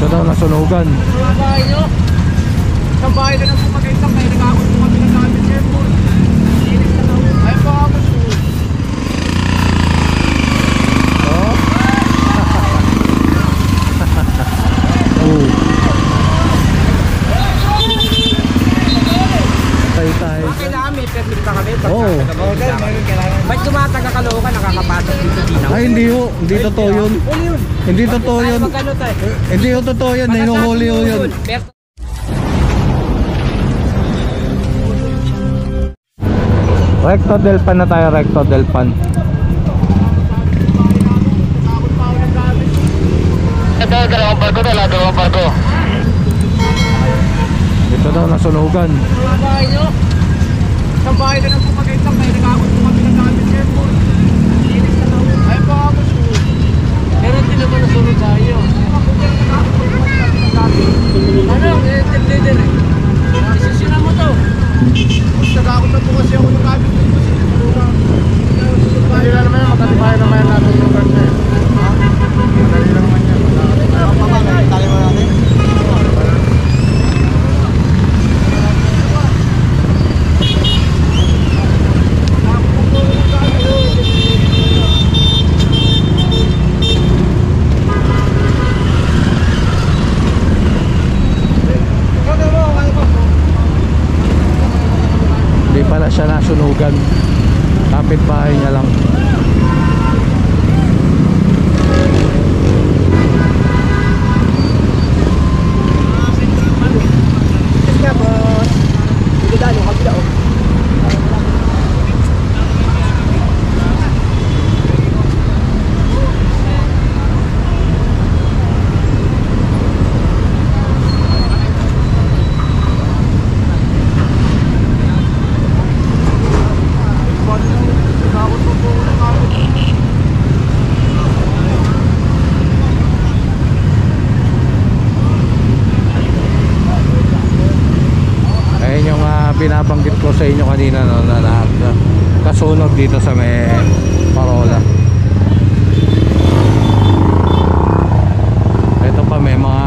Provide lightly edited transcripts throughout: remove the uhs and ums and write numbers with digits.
Ito daw nasunugan. Sa bahay nyo? Sa bahay na lang po magkaitang kayo. Nagkakot po kami ng gamit airport. Inis na daw. Ayun po ako po. Oh. Tayo. Kailangan may permit pa kami. Oo. Ba't tumataga Caloocan nakakapasok dito dinaw? Ay hindi ho, hindi totoo yun. Hindi totoo yun. Hindi ho totoo yun, hinuhuli ho yun. Recto del Pan na tayo, Recto del Pan. Ito, dalawang barko. Ito daw nasunugan. Sa bahay nyo? Sa bahay na lang po magkaitang kayo. Nagkakot po kami ng gamit airport. Inis na daw. Ayun po ako po. Pero hindi naman nasunod tayo. Ano? Leader eh. Isisina mo to. Nagkakot na po kasi ako ng gamit. Hindi na naman yan, magkatibayan naman yan natin yung barko eh. Madali lang naman yan. Tali mo natin. Hindi pala siya nasunugan. Kapit-bahay niya lang. Binabanggit ko sa inyo kanina no, na kasunog dito sa may Parola. Ito pa may mga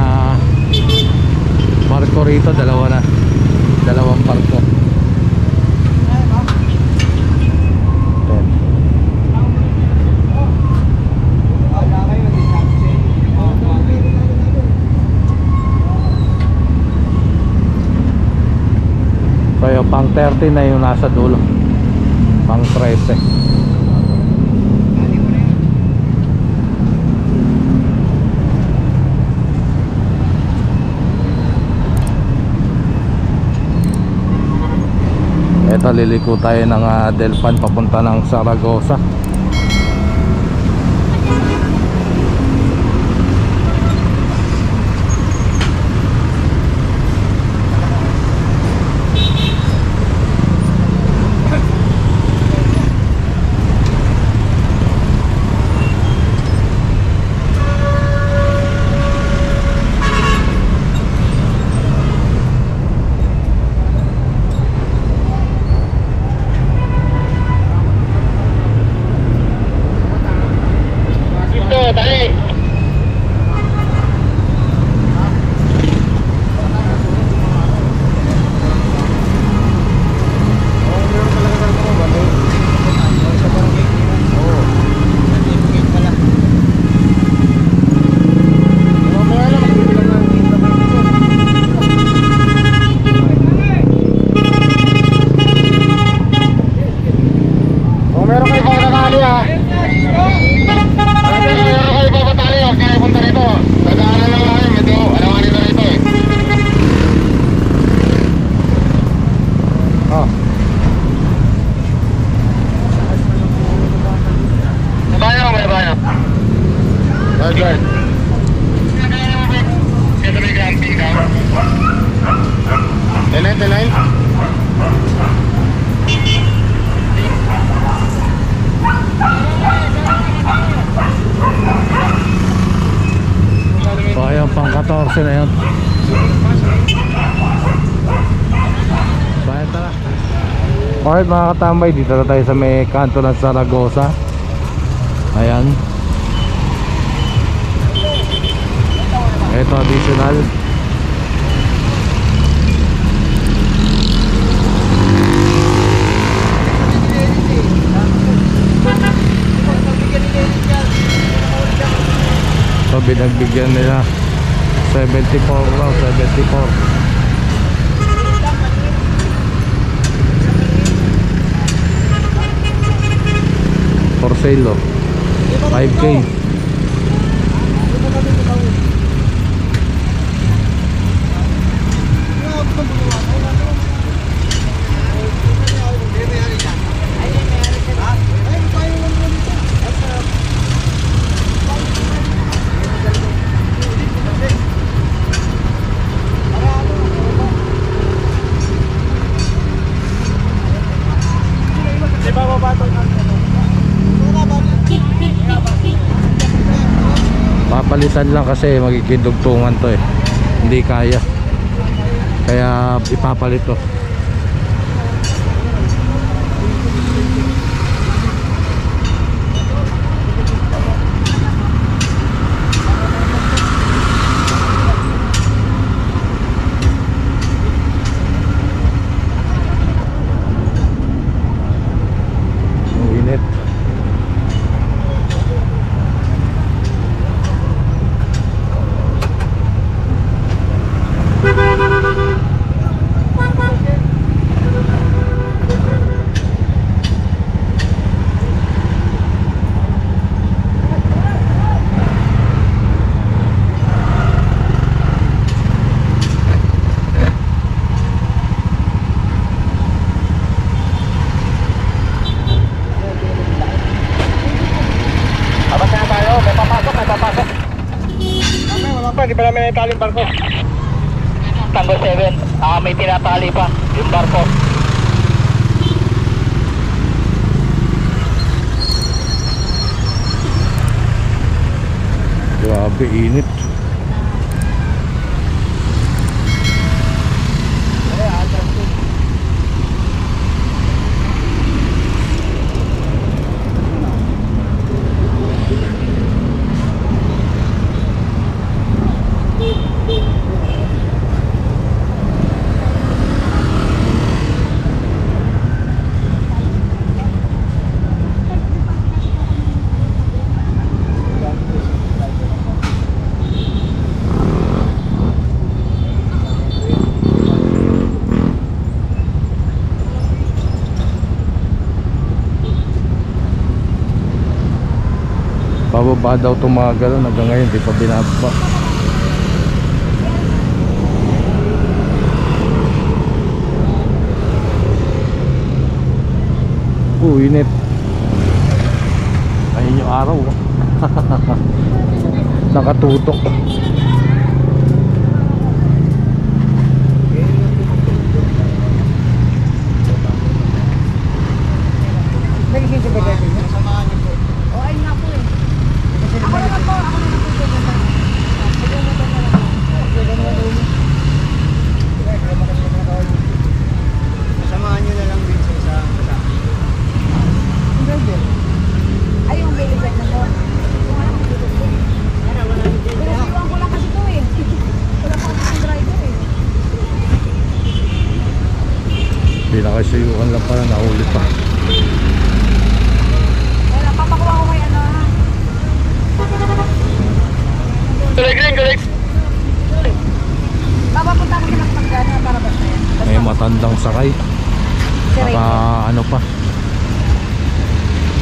barko rito, dalawang barko. So yung pang 30 na yung nasa dulo, pang 13. Ito liliko tayo ng Del Pan papunta ng Zaragoza. Pang 14 na yun. Bayan tara. Alright mga katambay, dito na tayo sa may kanto ng Zaragoza. Ayan. Ito traditional. So binagbigyan nila 74 lang, 74. For sale, oh. 5K. Papalitan lang kasi magkikidugtungan to eh. Hindi kaya. Kaya ipapalit to. Ang init. Hindi pa namin naitali yung barko. Tango 7, may tinatali pa yung barko. Grabe init. Pababa daw itong mga galon, hanggang ngayon di pa binababa. Init. Ayun yung araw. Nakatutok. Nagiging sa bagay niya. Samahan niyo po. O ayun nga po eh. Ako naman po. Samahan niyo na lang din sa isang kasama. Ay, yung baby bag na po. Pinasiwan ko lang kasi ito eh. Wala pa akong driver eh. Pinakasayuan lang pala, naulit pa. Wala, papakuha ko kay ano ha. Galing. Papapunta ko sa Magdana para ba na yan? May matandang sakay. Si Ray. Naka ano pa.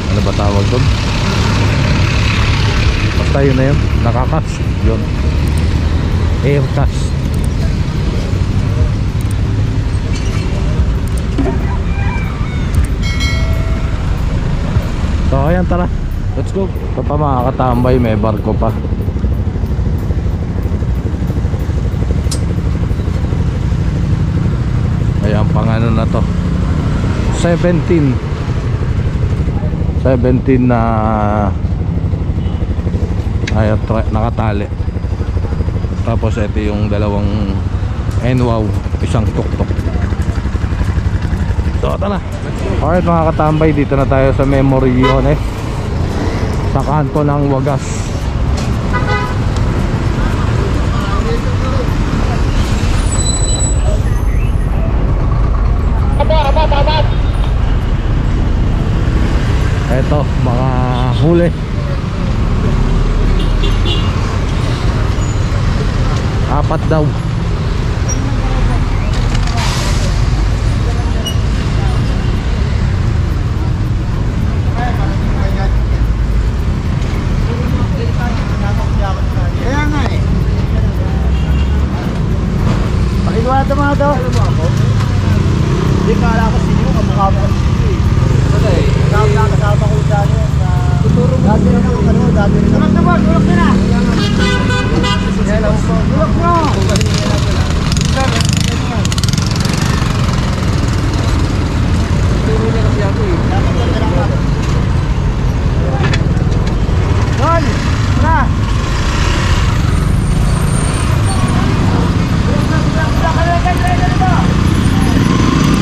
Ano ba tawag doon? Basta yun na yun. Nakakas. Yun. Aircas. So ayan, tara. Let's go. Ito pa mga katambay, may barko pa. Ayan, pang ano na to, 17 na ay, nakatali. Tapos ito yung dalawang NWOW, isang tuktok. So tara. Alright mga katambay, dito na tayo sa Memoriones, sa kanto ng Wagas. huli. Apat daw. Kaya nga eh. Pakiwala mga daw. Hindi kala ko sinyo, kamukha mo kasi sinyo eh. Kasama ko dyan yun. Tuturo mo. Dati rin ako, dati rin ako. Tulak na boss, tulak na na. Tulak na. Turo niya kasi ako eh. Don! Tara!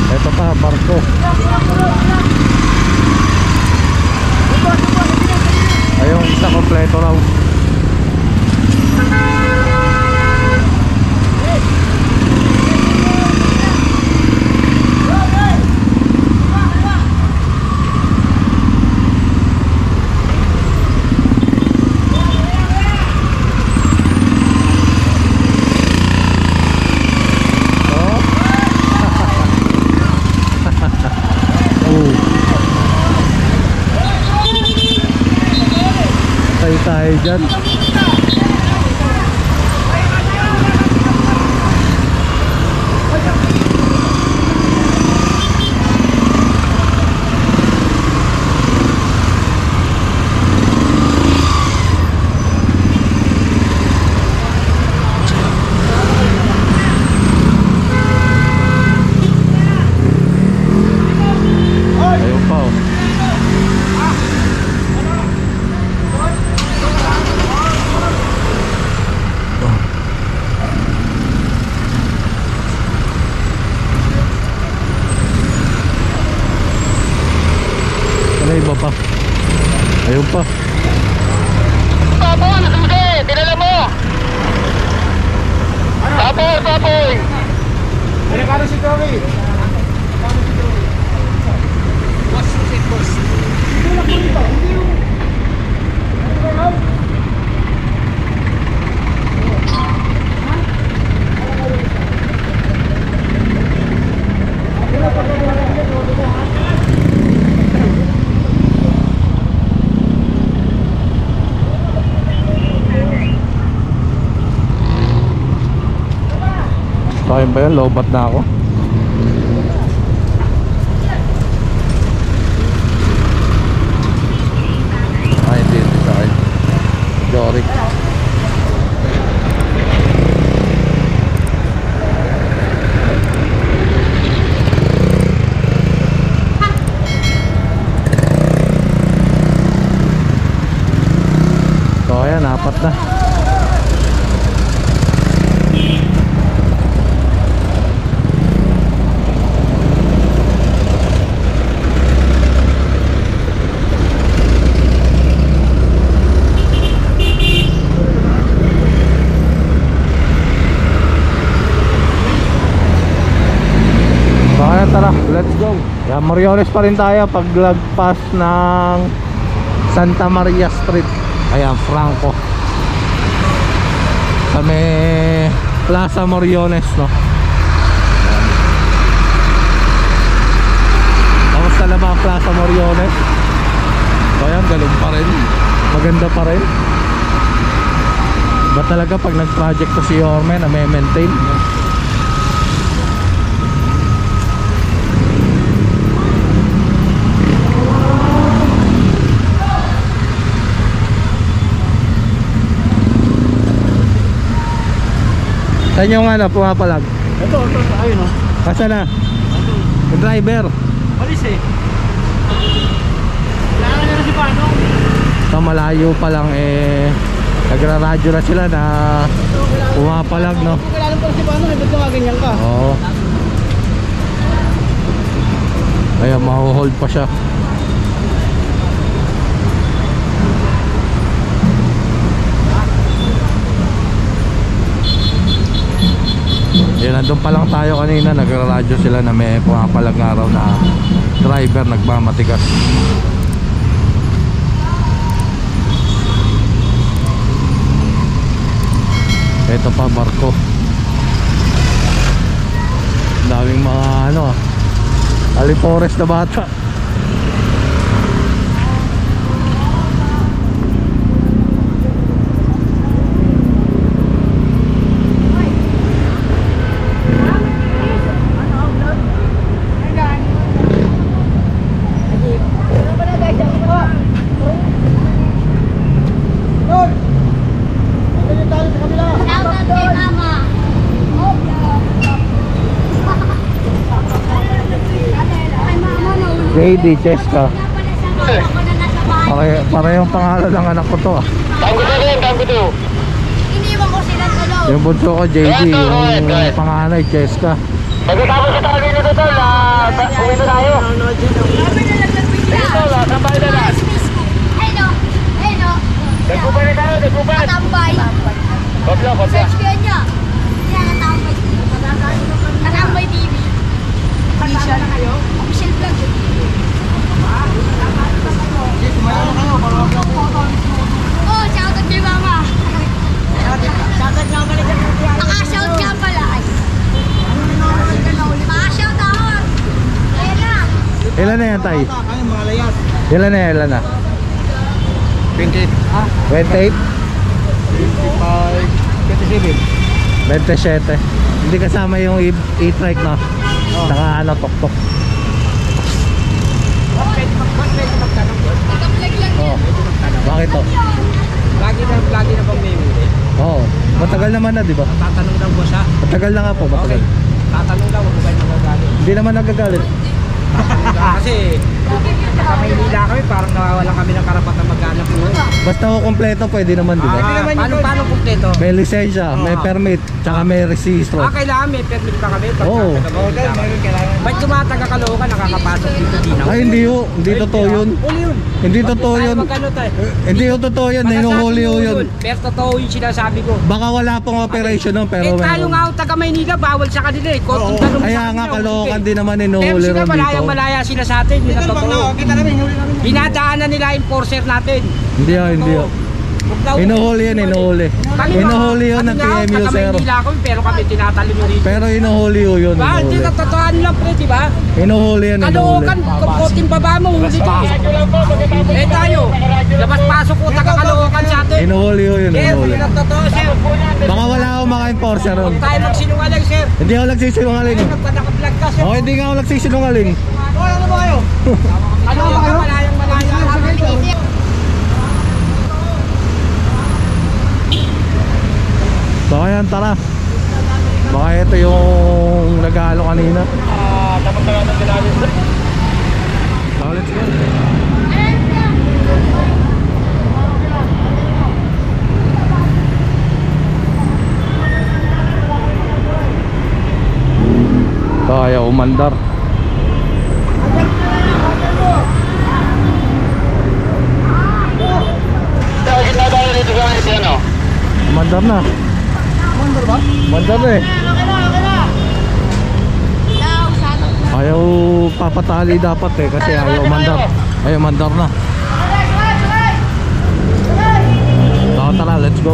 Ito pa, barko. Ayun, isa kompleto raw. Tayo dyan. Ayun pa oh. Iba pa. Ayun pa. Tapoy, sige, dinala mo. Tapoy, tapoy. Pinakano si Toby? Boss, sit boss. Hindi lang po dito. Hindi yung... Sa akin ba yun? Lobat na ako. Ay, hindi sa akin. Jorik. So ayan, apat na. Tara, let's go. Yan, Moriones pa rin tayo paglagpas ng Santa Maria Street. Ayan, Franco. Sa may Plaza Moriones, no? Kamusta na ba ang Plaza Moriones? So ayan, galong pa rin. Maganda pa rin. Ba talaga pag nag-project to si Yorme na may maintain? Saan yung ano, pumapalag? Ito, ayun o. Kasa na? Yung driver. Malis eh. Kailangan nila si Panong. Sa malayo pa lang eh, nagra-radyo na sila na pumapalag, no? Kung kailangan pa si Panong, ba't ka ganyan ka? Oo. Ayan, mahuhold pa siya. Yan, nandun pa lang tayo kanina, nagra-radyo sila na may pumapalag nga raw na driver nagmamatigas. Ito pa barko. Daming mga ano, alipores na bata. JD Cheska. Para yung pangalan ng anak ko to ah. Tanggo to. Iniwan ko sila tulo. Yung bunso ko JD, yung panganay Cheska. Pagkatapos sa tabi nito tol, uwi na tayo. Sabi na naglagbigla. Tol, tambay na lang. Hello. Hello. Nagkupan na tayo, nagkupan. Katambay. Kopla. Search ko yan niya. Kaya katambay. Katambay TV. Official na kayo? Official vlog. Oh, shoutout kay mama. Shoutout nga pala dyan. Naka-shout nga pala. Naka-shoutout. Ayan na. Ilan na yan tay? Ilan na? 28. 28? 27. 27. Hindi kasama yung e-trike no? Saka ano, tok-tok. Naka-vlog lang Oh. yan. Bakit to? Lagi na bang may huli? Oo. Matagal naman na, di ba? Tatanong lang po siya. Matagal na nga po, matagal. Tatanong lang, huwag ko kayo magagalit. Hindi naman nagagalit. Kasi, sa Maynila kami, parang nawawalan kami ng karapatan maghanap po. Basta ko kompleto, pwede naman, di ba? Paano kumpleto? May lisensya, may permit, tsaka may registro. Kailangan may permit pa kami. Oo. Ba't tumataga Caloocan, nakakapasok dito din ako? Ay, hindi yun. Hindi totoo yun. Uli yun. Hindi totoo yun. Magkano tayo? Hindi yun totoo yun. Hinuhuli yun. Pero totoo yung sinasabi ko. Baka wala pong operation nun, pero tayo meron. nga taga Maynila, bawal sa kanila eh. Konting tanong Kaya sa nga, kanila, Caloocan din naman pero hinuhuli sila ron dito. malayang-malaya sila sa atin, yun ang totoo. Dinadaanan nila enforcer natin. Hindi yun, hindi yun. Hinuhuli yun, hinuhuli. Hinuhuli yun ng PMU, taga sir. Maynila kami, pero kami tinatalo nyo rito. Pero hinuhuli yun, Ba, hindi hinuhuli. natotohan lang pre, di ba? Hinuhuli yun, hinuhuli. Caloocan, konting baba mo, huli ka. Eh tayo, labas-pasok ko taga Caloocan sa atin. Hinuhuli yun, Sir, hinuhuli. hindi totoo, sir. Baka wala akong mga enforcer ron. Huwag tayo magsinungaling, sir. Hindi ako nagsisinungaling. Nagpa-naka-vlog ka, sir. Oh, hindi nga ako nagsisinungaling. Ano ba kayo? Malayang-malaya. So ayan, tara. Baka ito yung nag-aalo kanina. Tapos na natin ginamit. So let's go. So ayaw umandar. Dahil na tayo dito sa mga ano. Umandar na. Umandar na eh. Ayaw papatali dapat eh kasi ayaw umandar. Ayaw umandar na. So tara, let's go.